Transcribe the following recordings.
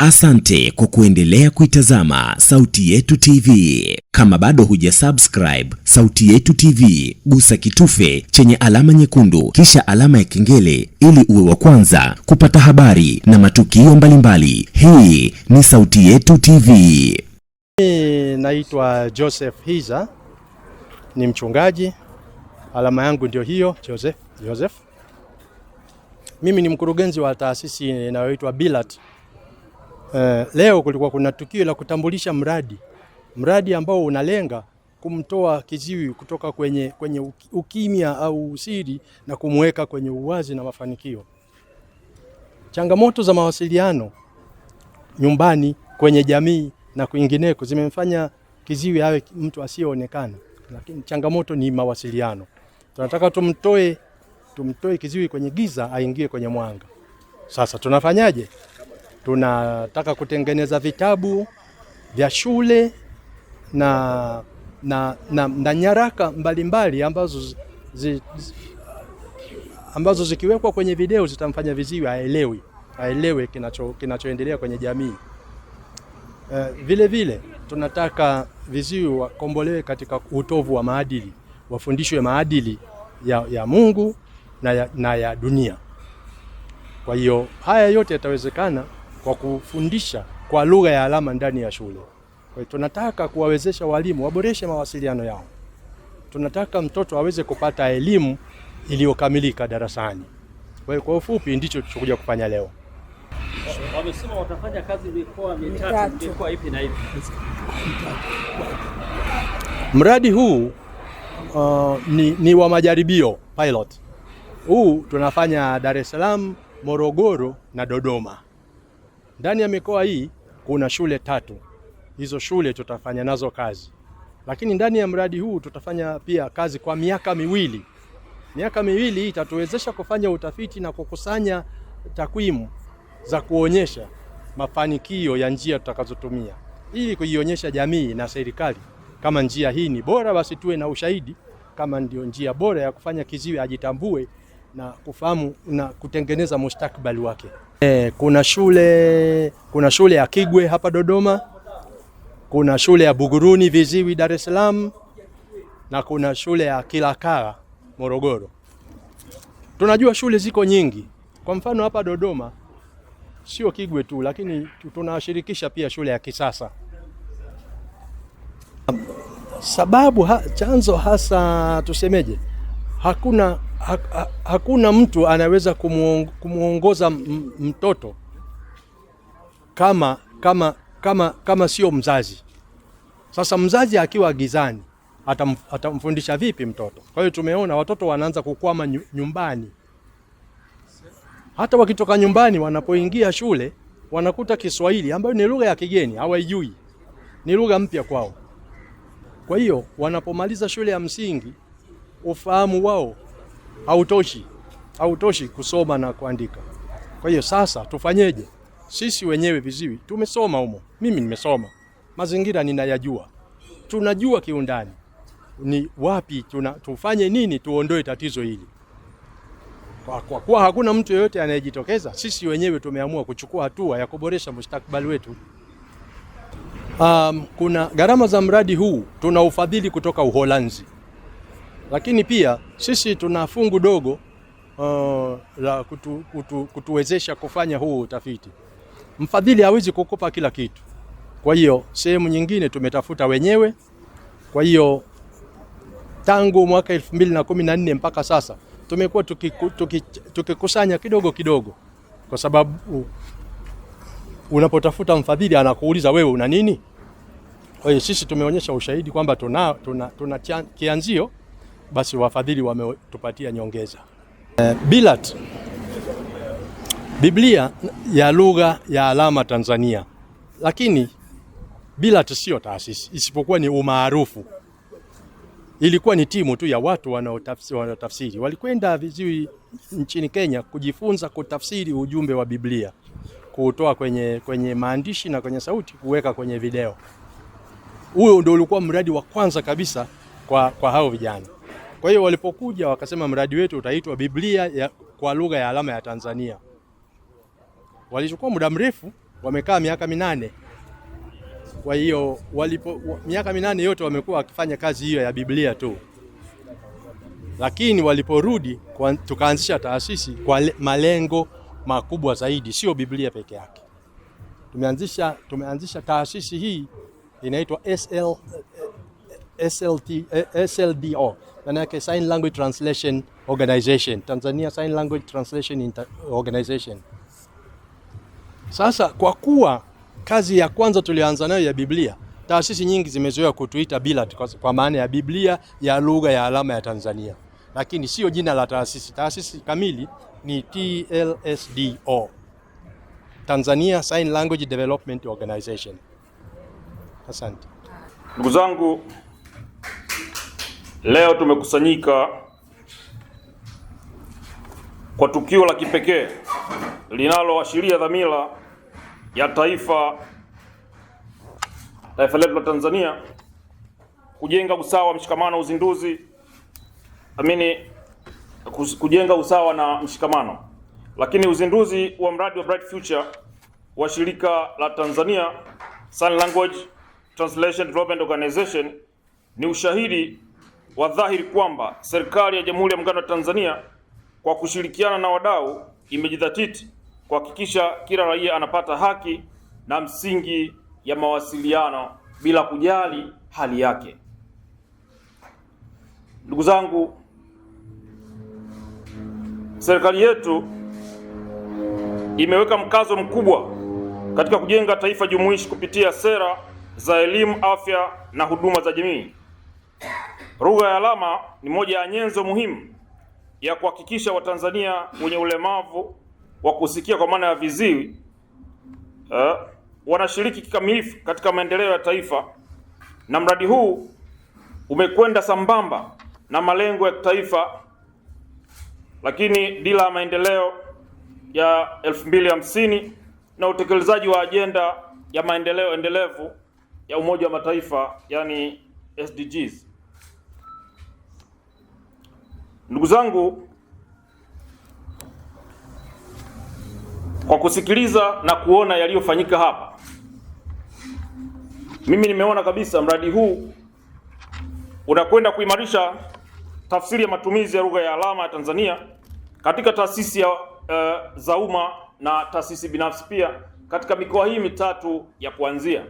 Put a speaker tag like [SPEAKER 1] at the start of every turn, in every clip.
[SPEAKER 1] Asante kwa kuendelea kuitazama Sauti Yetu TV. Kama bado hujasubscribe Sauti Yetu TV, gusa kitufe chenye alama nyekundu kisha alama ya kengele ili uwe wa kwanza kupata habari na matukio mbalimbali. Hii ni Sauti Yetu TV.
[SPEAKER 2] Naitwa Joseph Hiza, ni mchungaji. Alama yangu ndio hiyo, Joseph. Mimi ni mkurugenzi wa taasisi inayoitwa Bilat. Leo kulikuwa kuna tukio la kutambulisha mradi ambao unalenga kumtoa kiziwi kutoka kwenye ukimya au usiri na kumweka kwenye uwazi na mafanikio. Changamoto za mawasiliano nyumbani, kwenye jamii na kwingineko zimemfanya kiziwi awe mtu asiyeonekana, lakini changamoto ni mawasiliano. Tunataka tumtoe kiziwi kwenye giza aingie kwenye mwanga. Sasa tunafanyaje? Tunataka kutengeneza vitabu vya shule na nyaraka mbalimbali ambazo zikiwekwa kwenye video zitamfanya viziwi aelewe kinachoendelea kwenye jamii. Vile tunataka viziwi wakombolewe katika utovu wa maadili, wafundishwe maadili ya Mungu na ya dunia. Kwa hiyo haya yote yatawezekana kwa kufundisha kwa lugha ya alama ndani ya shule. Kwa hiyo tunataka kuwawezesha walimu waboreshe mawasiliano yao. Tunataka mtoto aweze kupata elimu iliyokamilika darasani. Kwa hiyo kwa ufupi ndicho tunachokuja kufanya leo.
[SPEAKER 3] Wamesema watafanya kazi mikoa mitatu, mikoa ipi na ipi?
[SPEAKER 2] Mradi huu ni wa majaribio, pilot. Huu tunafanya Dar es Salaam, Morogoro na Dodoma. Ndani ya mikoa hii kuna shule 3. Hizo shule tutafanya nazo kazi. Lakini ndani ya mradi huu tutafanya pia kazi kwa miaka miwili. Miaka miwili hii itatuwezesha kufanya utafiti na kukusanya takwimu za kuonyesha mafanikio ya njia tutakazotumia, ili kuionyesha jamii na serikali kama njia hii ni bora, basi tuwe na ushahidi kama ndio njia bora ya kufanya kiziwi ajitambue na kufahamu na kutengeneza mustakabali wake. Kuna shule ya Kigwe hapa Dodoma, kuna shule ya Buguruni viziwi Dar es Salaam, na kuna shule ya Kilakala Morogoro. Tunajua shule ziko nyingi. Kwa mfano hapa Dodoma sio Kigwe tu, lakini tunashirikisha pia shule ya Kisasa. Sababu chanzo hasa tusemeje, hakuna mtu anaweza kumuongoza mtoto kama sio mzazi. Sasa mzazi akiwa gizani atamfundisha vipi mtoto? Kwa hiyo tumeona watoto wanaanza kukwama nyumbani. Hata wakitoka nyumbani wanapoingia shule wanakuta Kiswahili ambayo ni lugha ya kigeni, hawajui. Ni lugha mpya kwao. Kwa hiyo wanapomaliza shule ya msingi ufahamu wao hautoshi kusoma na kuandika. Kwa hiyo sasa tufanyeje? Sisi wenyewe viziwi tumesoma humo. Mimi nimesoma. Mazingira ninayajua. Tunajua kiundani ni wapi tufanye nini tuondoe tatizo hili. Kwa kuwa hakuna mtu yeyote anayejitokeza, sisi wenyewe tumeamua kuchukua hatua ya kuboresha mustakabali wetu. Kuna gharama za mradi huu tuna ufadhili kutoka Uholanzi. Lakini pia sisi tuna fungu dogo la kutuwezesha kufanya huu utafiti. Mfadhili hawezi kukupa kila kitu. Kwa hiyo sehemu nyingine tumetafuta wenyewe. Kwa hiyo tangu mwaka 2014 mpaka sasa tumekuwa tukikusanya kidogo, kwa sababu unapotafuta mfadhili anakuuliza wewe una nini? Kwa hiyo sisi tumeonyesha ushahidi kwamba tuna kianzio, basi wafadhili wametupatia nyongeza. Bilat, Biblia ya lugha ya alama Tanzania. Lakini Bilat sio taasisi, isipokuwa ni umaarufu. Ilikuwa ni timu tu ya watu wanaotafsiri. Walikwenda viziwi nchini Kenya kujifunza kutafsiri ujumbe wa Biblia, kuutoa kwenye maandishi na kwenye sauti kuweka kwenye video. Huo ndio ulikuwa mradi wa kwanza kabisa kwa hao vijana. Kwa hiyo walipokuja wakasema mradi wetu utaitwa Biblia kwa lugha ya alama ya Tanzania. Walichukua muda mrefu wamekaa miaka 8. Kwa hiyo miaka 8 yote wamekuwa wakifanya kazi hiyo ya Biblia tu, lakini waliporudi tukaanzisha taasisi kwa malengo makubwa zaidi, sio Biblia peke yake. Tumeanzisha taasisi hii inaitwa SLDO, maana yake Sign Language Translation Organization, Tanzania Sign Language Translation Organization. Sasa kwa kuwa kazi ya kwanza tulianza nayo ya Biblia, taasisi nyingi zimezoea kutuita BILAT kwa maana ya Biblia ya lugha ya alama ya Tanzania, lakini sio jina la taasisi. Taasisi kamili ni TLSDO, Tanzania Sign Language Development Organization. Asante.
[SPEAKER 4] Ndugu zangu, leo tumekusanyika kwa tukio la kipekee linaloashiria dhamira ya taifa letu la Tanzania kujenga usawa, mshikamano, uzinduzi kujenga usawa na mshikamano. Lakini uzinduzi wa mradi wa Bright Future wa shirika la Tanzania Sign Language Translation Development Organization ni ushahidi wa dhahiri kwamba serikali ya Jamhuri ya Muungano wa Tanzania kwa kushirikiana na wadau imejidhatiti kuhakikisha kila raia anapata haki na msingi ya mawasiliano bila kujali hali yake. Ndugu zangu, serikali yetu imeweka mkazo mkubwa katika kujenga taifa jumuishi kupitia sera za elimu, afya na huduma za jamii. Lugha ya alama ni moja ya nyenzo muhimu ya kuhakikisha Watanzania wenye ulemavu wa kusikia kwa maana ya viziwi wanashiriki kikamilifu katika maendeleo ya taifa, na mradi huu umekwenda sambamba na malengo ya taifa, lakini dira ya maendeleo ya 2050 na utekelezaji wa ajenda ya maendeleo endelevu ya Umoja wa Mataifa, yani SDGs. Ndugu zangu, kwa kusikiliza na kuona yaliyofanyika hapa, mimi nimeona kabisa mradi huu unakwenda kuimarisha tafsiri ya matumizi ya lugha ya alama ya Tanzania katika taasisi za umma na taasisi binafsi, pia katika mikoa hii mitatu ya kuanzia.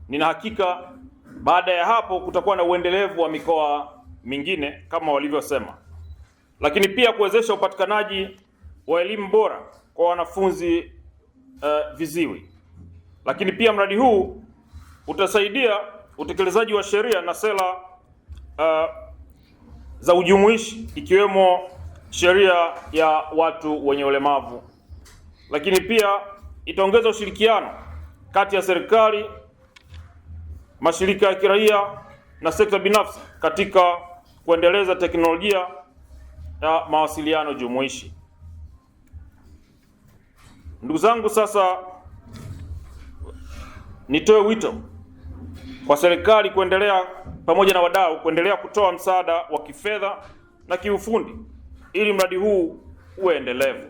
[SPEAKER 4] Nina hakika baada ya hapo kutakuwa na uendelevu wa mikoa mingine kama walivyosema, lakini pia kuwezesha upatikanaji wa elimu bora kwa wanafunzi viziwi. Lakini pia mradi huu utasaidia utekelezaji wa sheria na sera za ujumuishi, ikiwemo sheria ya watu wenye ulemavu. Lakini pia itaongeza ushirikiano kati ya serikali, mashirika ya kiraia na sekta binafsi katika kuendeleza teknolojia ya mawasiliano jumuishi. Ndugu zangu, sasa nitoe wito kwa serikali kuendelea pamoja na wadau kuendelea kutoa msaada wa kifedha na kiufundi ili mradi huu uwe endelevu.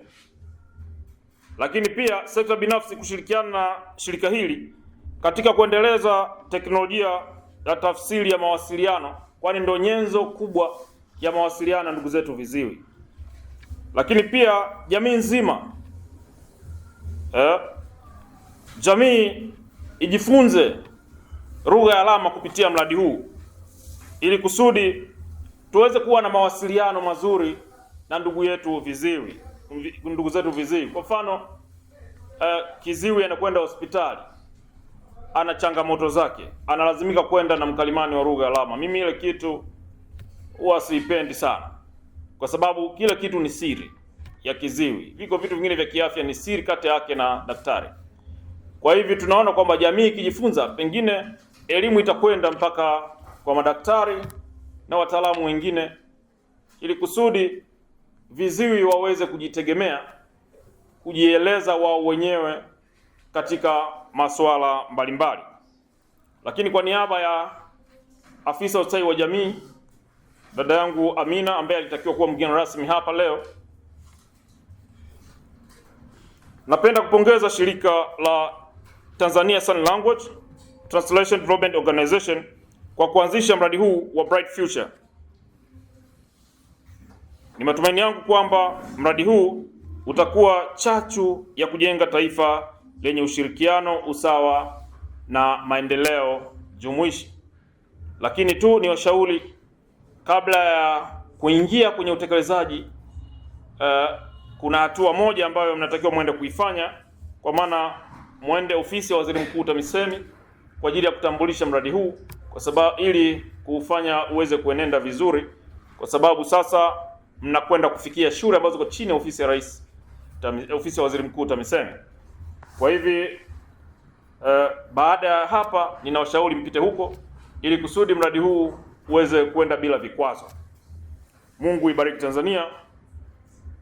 [SPEAKER 4] Lakini pia sekta binafsi kushirikiana na shirika hili katika kuendeleza teknolojia ya tafsiri ya mawasiliano, kwani ndio nyenzo kubwa ya mawasiliano ndugu zetu viziwi. Lakini pia jamii nzima, jamii ijifunze lugha ya alama kupitia mradi huu ili kusudi tuweze kuwa na mawasiliano mazuri na ndugu zetu viziwi. Kwa mfano, kiziwi anakwenda hospitali, ana changamoto zake, analazimika kwenda na mkalimani wa lugha ya alama. Mimi ile kitu huwa siipendi sana, kwa sababu kile kitu ni siri ya kiziwi. Viko vitu vingine vya kiafya ni siri kati yake na daktari. Kwa hivyo tunaona kwamba jamii ikijifunza, pengine elimu itakwenda mpaka kwa madaktari na wataalamu wengine, ili kusudi viziwi waweze kujitegemea, kujieleza wao wenyewe katika masuala mbalimbali. Lakini kwa niaba ya afisa ustawi wa jamii, dada yangu Amina, ambaye alitakiwa kuwa mgeni rasmi hapa leo, Napenda kupongeza shirika la Tanzania Sign Language Translation Development Organization kwa kuanzisha mradi huu wa Bright Future. Ni matumaini yangu kwamba mradi huu utakuwa chachu ya kujenga taifa lenye ushirikiano, usawa na maendeleo jumuishi. Lakini tu ni washauri, kabla ya kuingia kwenye utekelezaji, kuna hatua moja ambayo mnatakiwa mwende kuifanya, kwa maana mwende ofisi ya Waziri Mkuu TAMISEMI kwa ajili ya kutambulisha mradi huu, kwa sababu ili kufanya uweze kuenenda vizuri, kwa sababu sasa mnakwenda kufikia shule ambazo ziko chini ya ofisi ya Rais, ofisi ya Waziri Mkuu TAMISEMI. Kwa hivi baada ya hapa ninawashauri mpite huko ili kusudi mradi huu uweze kwenda bila vikwazo. Mungu ibariki Tanzania.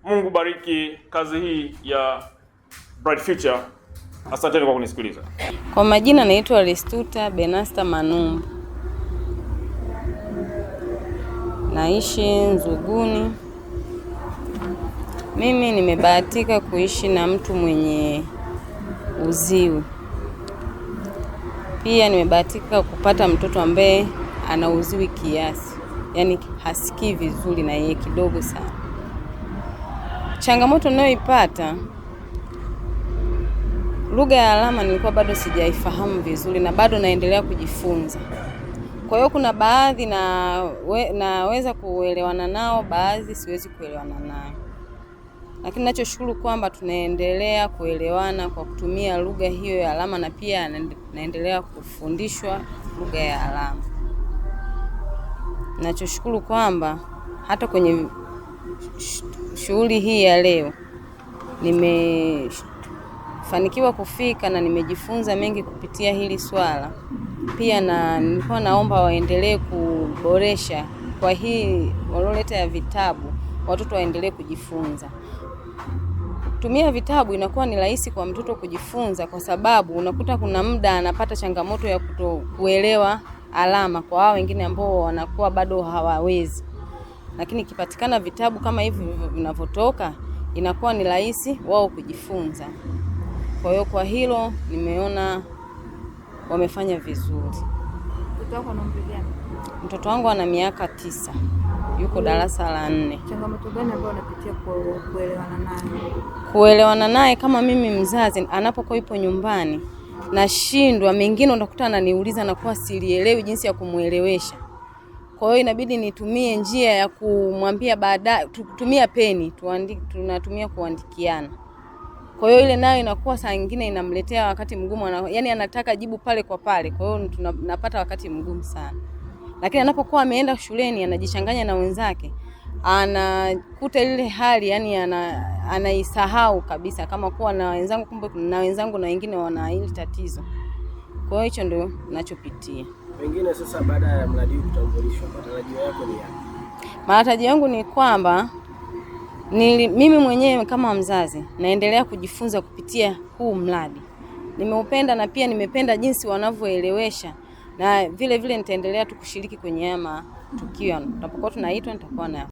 [SPEAKER 4] Mungu bariki kazi hii ya Bright Future. Asanteni kwa kunisikiliza.
[SPEAKER 5] Kwa majina naitwa Restuta Benasta Manumbu. Naishi Nzuguni. Mimi nimebahatika kuishi na mtu mwenye uziwi. Pia nimebahatika kupata mtoto ambaye ana uziwi kiasi, yaani hasikii vizuri na yeye kidogo sana. Changamoto ninayoipata, lugha ya alama nilikuwa bado sijaifahamu vizuri na bado naendelea kujifunza. Kwa hiyo kuna baadhi naweza kuelewana nao, baadhi siwezi kuelewana nao. Lakini ninachoshukuru kwamba tunaendelea kuelewana kwa kutumia lugha hiyo ya alama, na pia naendelea kufundishwa lugha ya alama. Ninachoshukuru kwamba hata kwenye shughuli hii ya leo nimefanikiwa kufika na nimejifunza mengi kupitia hili swala. Pia nilikuwa naomba waendelee kuboresha kwa hii waloleta ya vitabu, watoto waendelee kujifunza. Kutumia vitabu inakuwa ni rahisi kwa mtoto kujifunza, kwa sababu unakuta kuna muda anapata changamoto ya kutokuelewa alama kwa hao wengine ambao wanakuwa bado hawawezi. Lakini ikipatikana vitabu kama hivi vinavyotoka, inakuwa ni rahisi wao kujifunza. Kwa hiyo kwa hilo nimeona wamefanya vizuri.
[SPEAKER 6] Mtoto wako ana umri gani?
[SPEAKER 5] Mtoto wangu ana miaka 9. Yuko darasa la 4.
[SPEAKER 6] Changamoto gani ambayo unapitia kuelewana naye?
[SPEAKER 5] Kuelewana naye kama mimi mzazi, anapokuwa yupo nyumbani nashindwa, mengine unakuta ananiuliza na kwa silielewi jinsi ya kumuelewesha. Kwa hiyo inabidi nitumie njia ya kumwambia baadaye, tutumia peni, tunatumia kuandikiana. Kwa hiyo ile nayo inakuwa saa nyingine inamletea wakati mgumu, yani anataka jibu pale kwa pale. Kwa hiyo tunapata wakati mgumu sana. Lakini anapokuwa ameenda shuleni anajichanganya na wenzake, anakuta ile hali, yani anaisahau kabisa kama kuwa na wenzangu, kumbe na wenzangu na wengine wana hili tatizo. Kwa hiyo hicho ndio ninachopitia.
[SPEAKER 7] Pengine sasa baada ya mradi huu kutambulishwa, matarajio yako ni yapi?
[SPEAKER 5] Matarajio yangu ni kwamba mimi mwenyewe kama mzazi naendelea kujifunza kupitia huu mradi. Nimeupenda na pia nimependa jinsi wanavyoelewesha, na vile vile nitaendelea tu kushiriki kwenye matukio. Tunapokuwa tunaitwa nitakuwa na